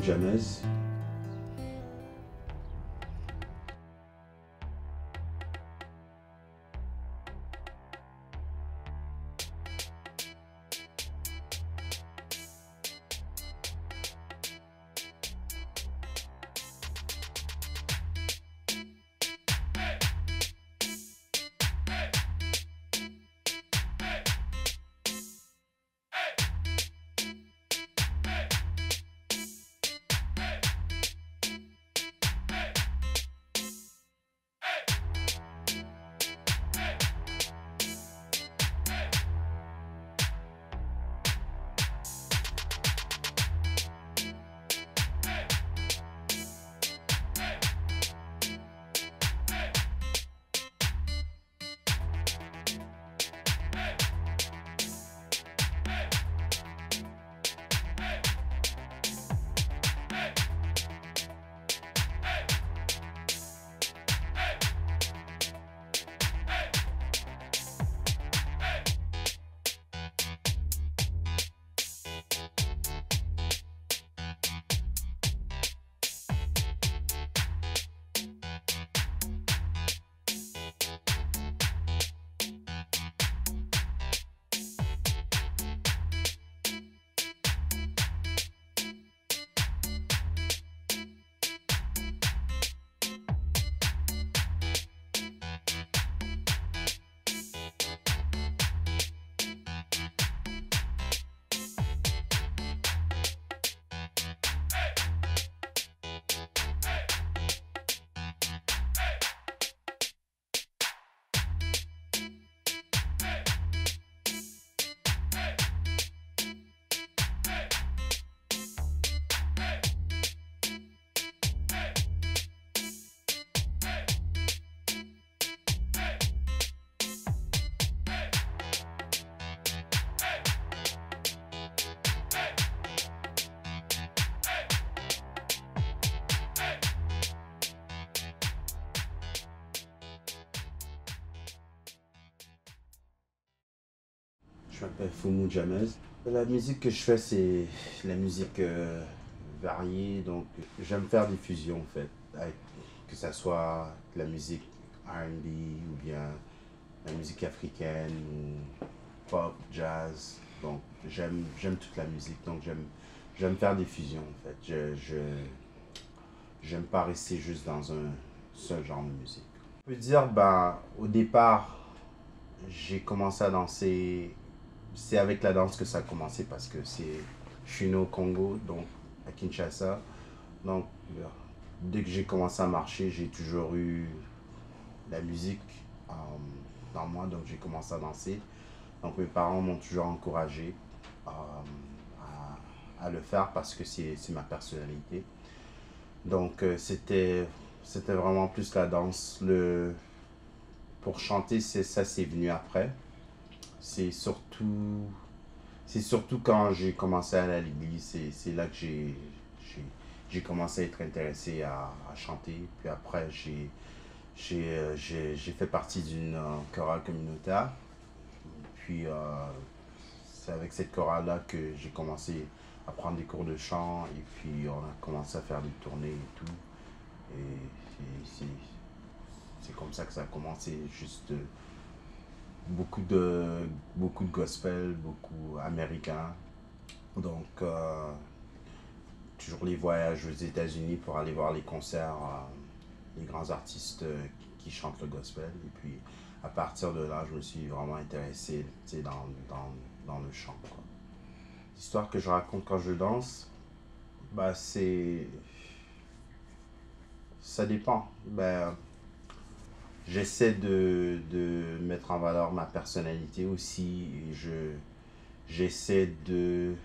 Jamez. Je m'appelle Fumu Jamez. La musique que je fais, c'est la musique variée, donc j'aime faire des fusions en fait, que ce soit de la musique R&B ou bien la musique africaine ou pop, jazz. Donc j'aime toute la musique, donc j'aime faire des fusions en fait. J'aime pas rester juste dans un seul genre de musique. Je peux dire, ben, au départ, j'ai commencé à danser. C'est avec la danse que ça a commencé parce que je suis né au Congo, donc à Kinshasa. Donc, dès que j'ai commencé à marcher, j'ai toujours eu la musique dans moi, donc j'ai commencé à danser. Donc, mes parents m'ont toujours encouragé à le faire parce que c'est ma personnalité. Donc, c'était vraiment plus la danse. Pour chanter, ça, c'est venu après. C'est surtout quand j'ai commencé à aller à l'église, c'est là que j'ai commencé à être intéressé à chanter. Puis après, j'ai fait partie d'une chorale communautaire. Puis c'est avec cette chorale-là que j'ai commencé à prendre des cours de chant. Et puis on a commencé à faire des tournées et tout. Et c'est comme ça que ça a commencé, juste beaucoup de gospel, beaucoup américain. Donc, toujours les voyages aux États-Unis pour aller voir les concerts, les grands artistes qui chantent le gospel. Et puis, à partir de là, je me suis vraiment intéressé dans le chant, quoi. L'histoire que je raconte quand je danse, bah, ça dépend. Ben, j'essaie de mettre en valeur ma personnalité aussi. Et j'essaie de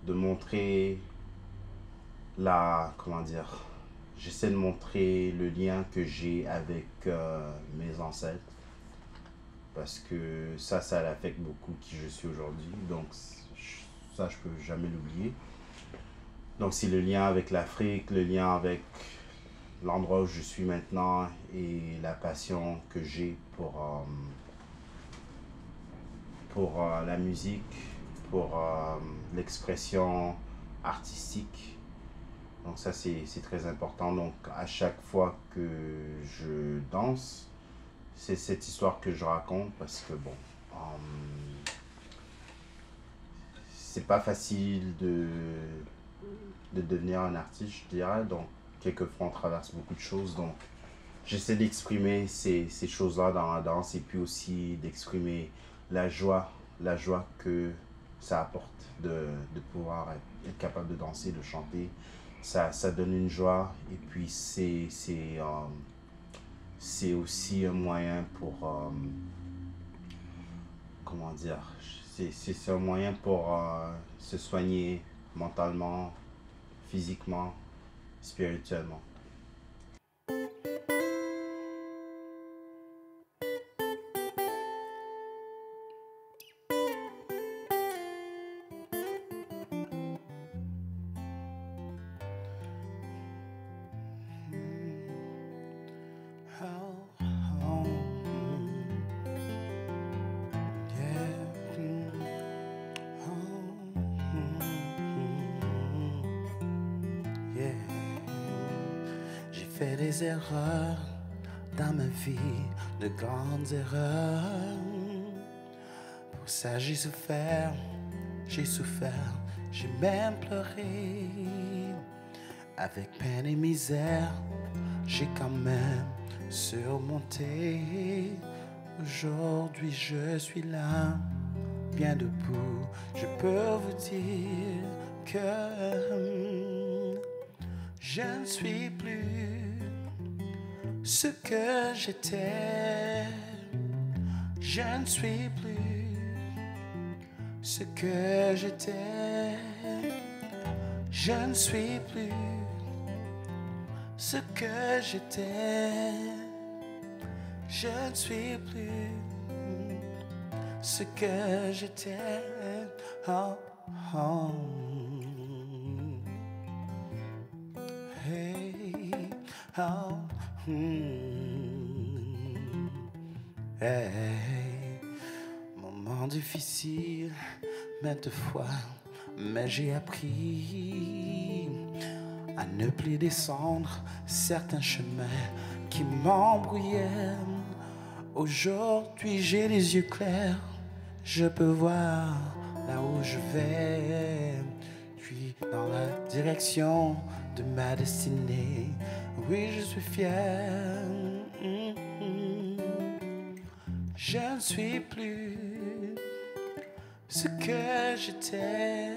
montrer comment dire, j'essaie de montrer le lien que j'ai avec mes ancêtres. Parce que ça affecte beaucoup qui je suis aujourd'hui. Donc ça, je peux jamais l'oublier. Donc c'est le lien avec l'Afrique, le lien avec l'endroit où je suis maintenant et la passion que j'ai pour la musique, pour l'expression artistique. Donc ça, c'est très important. Donc à chaque fois que je danse, c'est cette histoire que je raconte parce que bon, c'est pas facile de devenir un artiste, je dirais. Donc quelquefois on traverse beaucoup de choses. Donc j'essaie d'exprimer ces choses-là dans la danse et puis aussi d'exprimer la joie que ça apporte de pouvoir être capable de danser, de chanter. Ça donne une joie et puis c'est aussi un moyen pour, comment dire, c'est un moyen pour se soigner mentalement, physiquement, spirituellement. J'ai fait des erreurs dans ma vie, de grandes erreurs. Pour ça j'ai souffert, j'ai même pleuré. Avec peine et misère, j'ai quand même surmonté. Aujourd'hui je suis là, bien debout. Je peux vous dire que je ne suis plus ce que j'étais. Je ne suis plus ce que j'étais. Je ne suis plus ce que j'étais. Je ne suis plus ce que j'étais. Oh, oh. Hey, oh, hey. Moment difficile, maintes fois, mais j'ai appris à ne plus descendre certains chemins qui m'embrouillaient. Aujourd'hui j'ai les yeux clairs, je peux voir là où je vais. Puis dans la direction de ma destinée, oui je suis fier. Je ne suis plus ce que j'étais.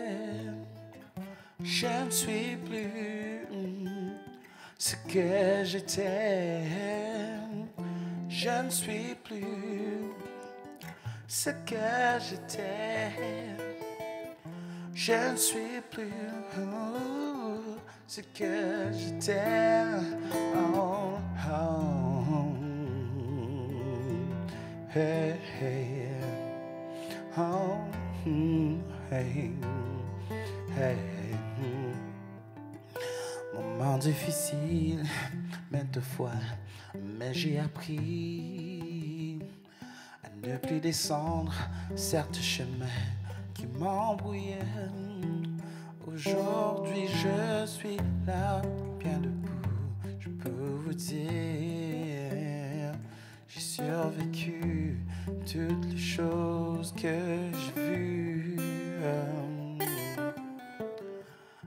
Je ne suis plus ce que j'étais. Je ne suis plus ce que j'étais. Je ne suis plus ce que j'étais. Oh, oh. Hey, hey. Oh, hey, hey. Moment difficile, maintes fois, mais j'ai appris à ne plus descendre certains chemins qui m'embrouillaient. Aujourd'hui je suis là, bien debout, je peux vous dire, j'ai survécu toutes les choses que j'ai vues.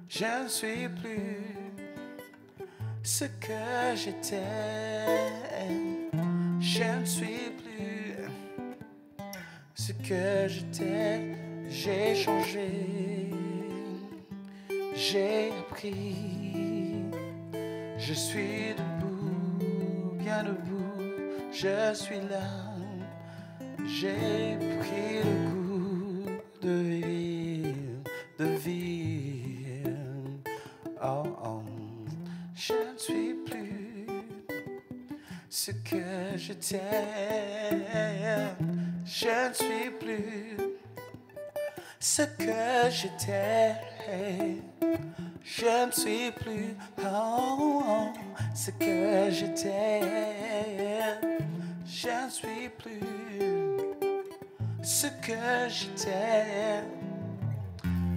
Je ne suis plus ce que j'étais. Je ne suis plus ce que j'étais. J'ai changé, j'ai appris. Je suis debout, bien debout. Je suis là. J'ai pris le goût de vivre, de vivre. Oh, oh. Je ne suis plus ce que j'étais. Je ne suis plus ce que j'étais. Je ne suis plus oh, oh, ce que j'étais. Je ne suis plus ce que j'étais.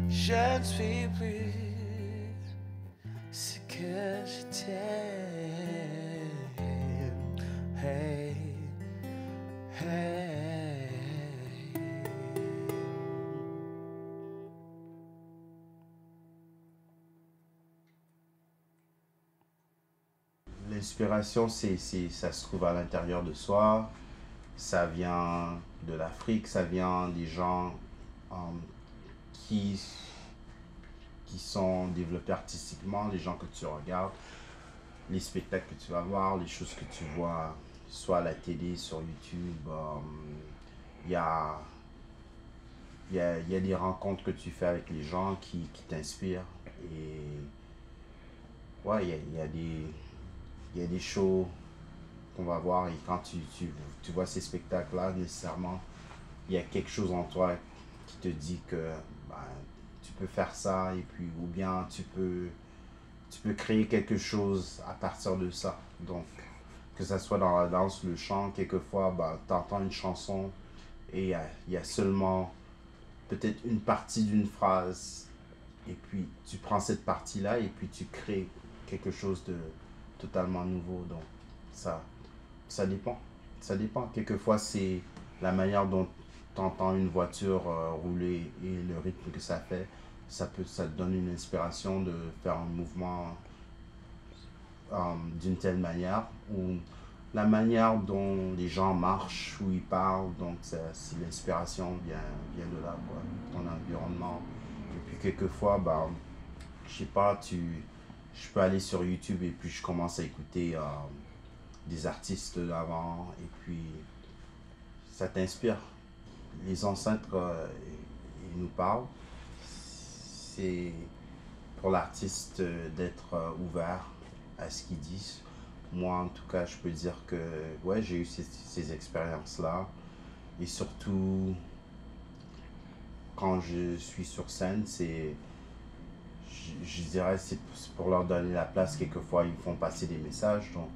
Je ne suis plus ce que je t'aime. Hey, hey. L'inspiration, ça se trouve à l'intérieur de soi. Ça vient de l'Afrique, ça vient des gens euh, qui, qui sont développés artistiquement, les gens que tu regardes, les spectacles que tu vas voir, les choses que tu vois, soit à la télé, sur YouTube. Il y a, il y a des rencontres que tu fais avec les gens qui t'inspirent. Et ouais, il y a des shows qu'on va voir et quand tu vois ces spectacles-là, nécessairement, il y a quelque chose en toi qui te dit que ben, tu peux faire ça et puis ou bien tu peux créer quelque chose à partir de ça. Donc, que ça soit dans la danse, le chant, quelquefois, ben, tu entends une chanson et il y a seulement peut-être une partie d'une phrase et puis tu prends cette partie-là et puis tu crées quelque chose de totalement nouveau. Donc, ça, ça dépend. Ça dépend. Quelquefois, c'est la manière dont tu entends une voiture rouler et le rythme que ça fait. Ça te donne une inspiration de faire un mouvement d'une telle manière. Ou la manière dont les gens marchent, où ils parlent. Donc, si l'inspiration vient de là, quoi. Ton environnement. Et puis, quelquefois, bah, je sais pas, je peux aller sur YouTube et puis je commence à écouter des artistes d'avant et puis ça t'inspire. Les ancêtres, ils nous parlent. C'est pour l'artiste d'être ouvert à ce qu'ils disent. Moi, en tout cas, je peux dire que ouais, j'ai eu ces expériences-là. Et surtout, quand je suis sur scène, je dirais, c'est pour leur donner la place. Quelquefois, ils font passer des messages. Donc,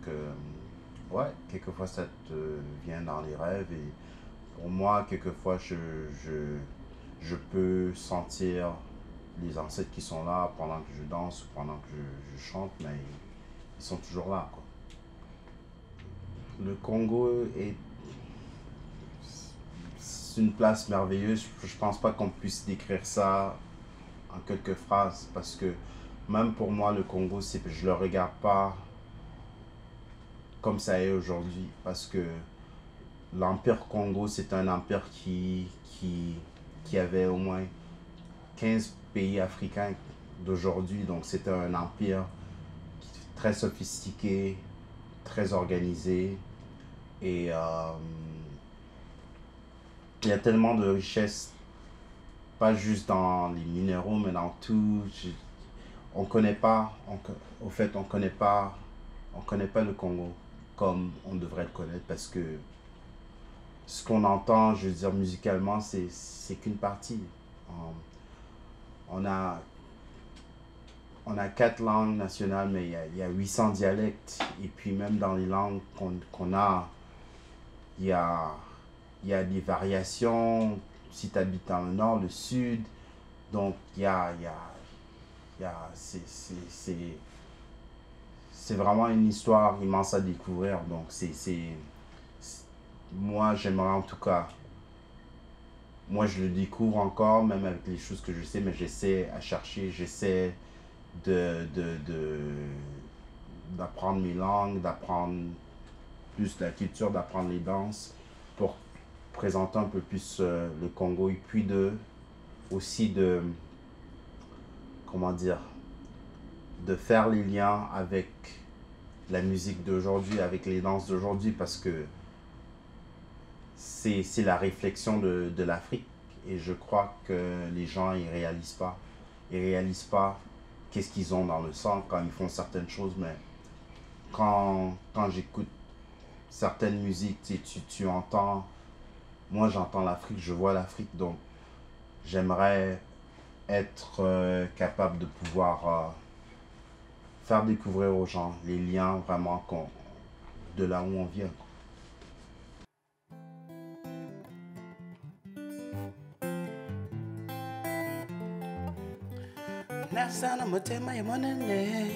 ouais, quelquefois, ça te vient dans les rêves. Et pour moi, quelquefois, je peux sentir les ancêtres qui sont là pendant que je danse ou pendant que je chante, mais ils sont toujours là, quoi. Le Congo c'est une place merveilleuse. Je pense pas qu'on puisse décrire ça en quelques phrases parce que même pour moi, le Congo, je le regarde pas comme ça est aujourd'hui parce que l'Empire Congo, c'est un empire qui avait au moins 15 pays africains d'aujourd'hui. Donc c'était un empire très sophistiqué, très organisé. Et il y a tellement de richesses, pas juste dans les minéraux, mais dans tout. On connaît pas, au fait, on connaît pas le Congo comme on devrait le connaître parce que ce qu'on entend, je veux dire, musicalement, c'est qu'une partie. On a, on a 4 langues nationales, mais il y a 800 dialectes. Et puis même dans les langues qu'on a, il y a, il y a des variations. Si tu habites dans le nord, le sud, donc c'est vraiment une histoire immense à découvrir. Donc moi j'aimerais en tout cas, moi je le découvre encore, même avec les choses que je sais, mais j'essaie à chercher, j'essaie d'apprendre mes langues, d'apprendre plus la culture, d'apprendre les danses pour présenter un peu plus le Congo et puis aussi comment dire, de faire les liens avec la musique d'aujourd'hui, avec les danses d'aujourd'hui parce que c'est la réflexion de l'Afrique et je crois que les gens ils réalisent pas. Ils réalisent pas qu'est-ce qu'ils ont dans le sang quand ils font certaines choses, mais quand j'écoute certaines musiques, tu entends, moi j'entends l'Afrique, je vois l'Afrique, donc j'aimerais être capable de pouvoir faire découvrir aux gens les liens vraiment de là où on vient. La Nazana motema ya monene,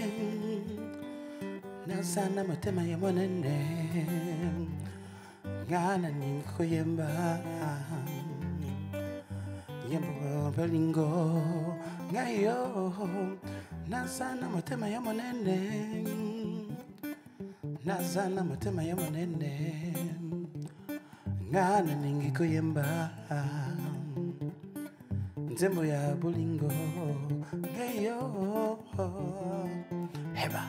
nazana motema ya monene, ngana ninko yemba, yemba belingo, ngayo, nazana motema ya monene, nazana motema ya monene, ngana ninko yemba. Nzembo ya bolingo ngeyo heba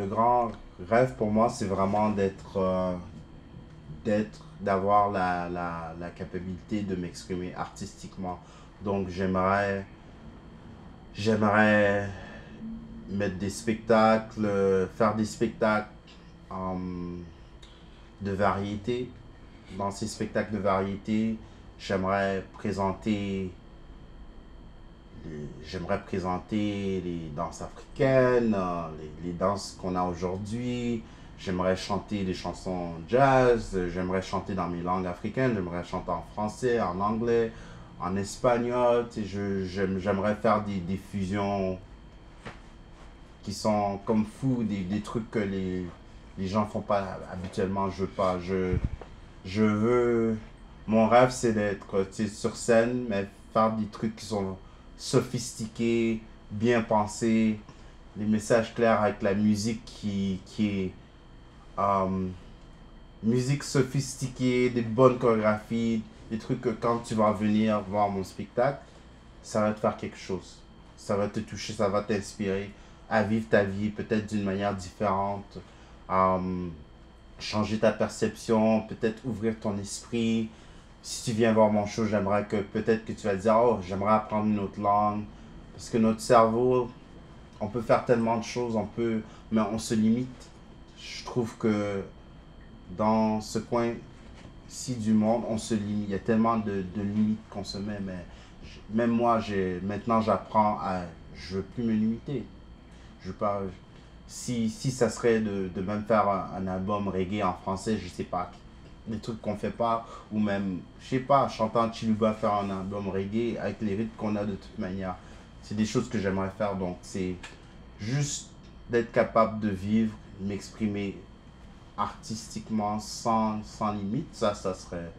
Le grand rêve pour moi, c'est vraiment d'avoir la capacité de m'exprimer artistiquement. Donc j'aimerais mettre des spectacles, faire des spectacles de variété. Dans ces spectacles de variété, j'aimerais présenter les danses africaines, les danses qu'on a aujourd'hui. J'aimerais chanter des chansons jazz, j'aimerais chanter dans mes langues africaines, j'aimerais chanter en français, en anglais, en espagnol. Tu sais, j'aimerais faire des fusions qui sont comme fous, des trucs que les gens font pas habituellement. Je veux pas. Je veux. Mon rêve, c'est d'être, tu sais, sur scène, mais faire des trucs qui sont sophistiqués, bien pensés, des messages clairs avec la musique qui est euh, musique sophistiquée, des bonnes chorégraphies, des trucs que quand tu vas venir voir mon spectacle, ça va te faire quelque chose. Ça va te toucher, ça va t'inspirer à vivre ta vie peut-être d'une manière différente, changer ta perception, peut-être ouvrir ton esprit. Si tu viens voir mon show, j'aimerais que peut-être que tu vas dire, oh, j'aimerais apprendre une autre langue. Parce que notre cerveau, on peut faire tellement de choses, mais on se limite. Je trouve que dans ce coin-ci du monde, on se limite. Il y a tellement de limites qu'on se met, mais même moi, maintenant j'apprends à, je veux plus me limiter. Je veux pas, si ça serait de même faire un album reggae en français, je sais pas, des trucs qu'on fait pas, ou même, je sais pas, chantant Chiluba, faire un album reggae avec les rythmes qu'on a de toute manière. C'est des choses que j'aimerais faire, donc c'est juste d'être capable de vivre, m'exprimer artistiquement sans limite, ça serait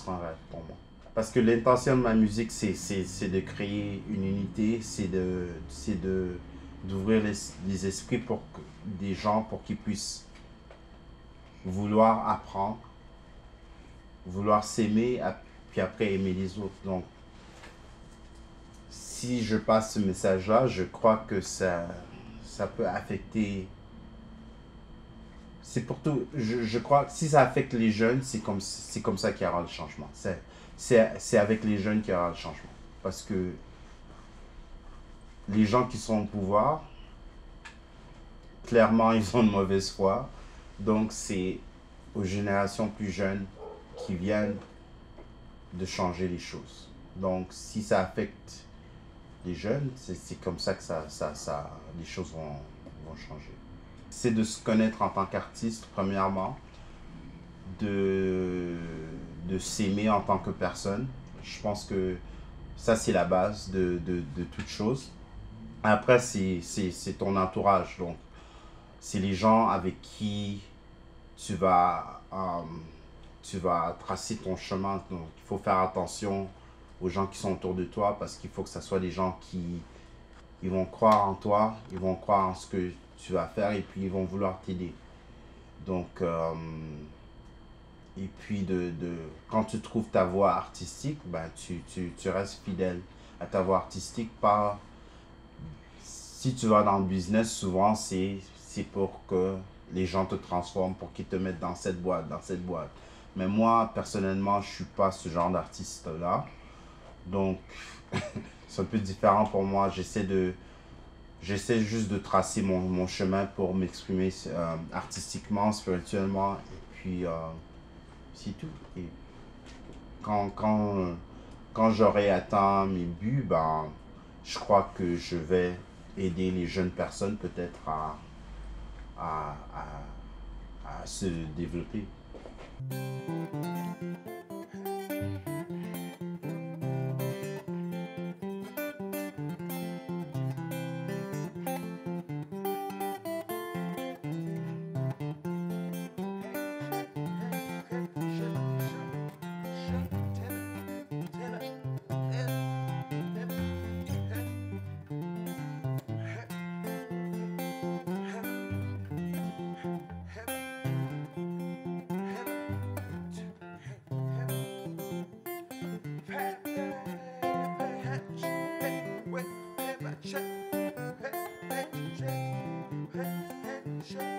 un rêve pour moi. Parce que l'intention de ma musique, c'est de créer une unité, d'ouvrir les esprits pour des gens pour qu'ils puissent vouloir apprendre, vouloir s'aimer, puis après aimer les autres. Donc, si je passe ce message-là, je crois que ça peut affecter. C'est pour tout. Je crois que si ça affecte les jeunes, c'est comme ça qu'il y aura le changement. C'est avec les jeunes qu'il y aura le changement. Parce que les gens qui sont au pouvoir, clairement, ils ont une mauvaise foi. Donc, c'est aux générations plus jeunes qui viennent de changer les choses. Donc, si ça affecte les jeunes, c'est comme ça que les choses vont changer. C'est de se connaître en tant qu'artiste, premièrement, de s'aimer en tant que personne. Je pense que ça, c'est la base de toute chose. Après, c'est ton entourage. Donc, c'est les gens avec qui tu vas tracer ton chemin. Donc, il faut faire attention aux gens qui sont autour de toi parce qu'il faut que ce soit des gens qui ils vont croire en toi, ils vont croire en ce que tu vas faire et puis ils vont vouloir t'aider. Donc, et puis quand tu trouves ta voie artistique, ben, tu restes fidèle à ta voie artistique. Pas, si tu vas dans le business, souvent c'est pour que les gens te transforment, pour qu'ils te mettent dans cette boîte, dans cette boîte. Mais moi, personnellement, je suis pas ce genre d'artiste-là. Donc, c'est un peu différent pour moi. J'essaie juste de tracer mon chemin pour m'exprimer artistiquement, spirituellement, et puis c'est tout. Et quand j'aurai atteint mes buts, ben, je crois que je vais aider les jeunes personnes peut-être à, à se développer. Check.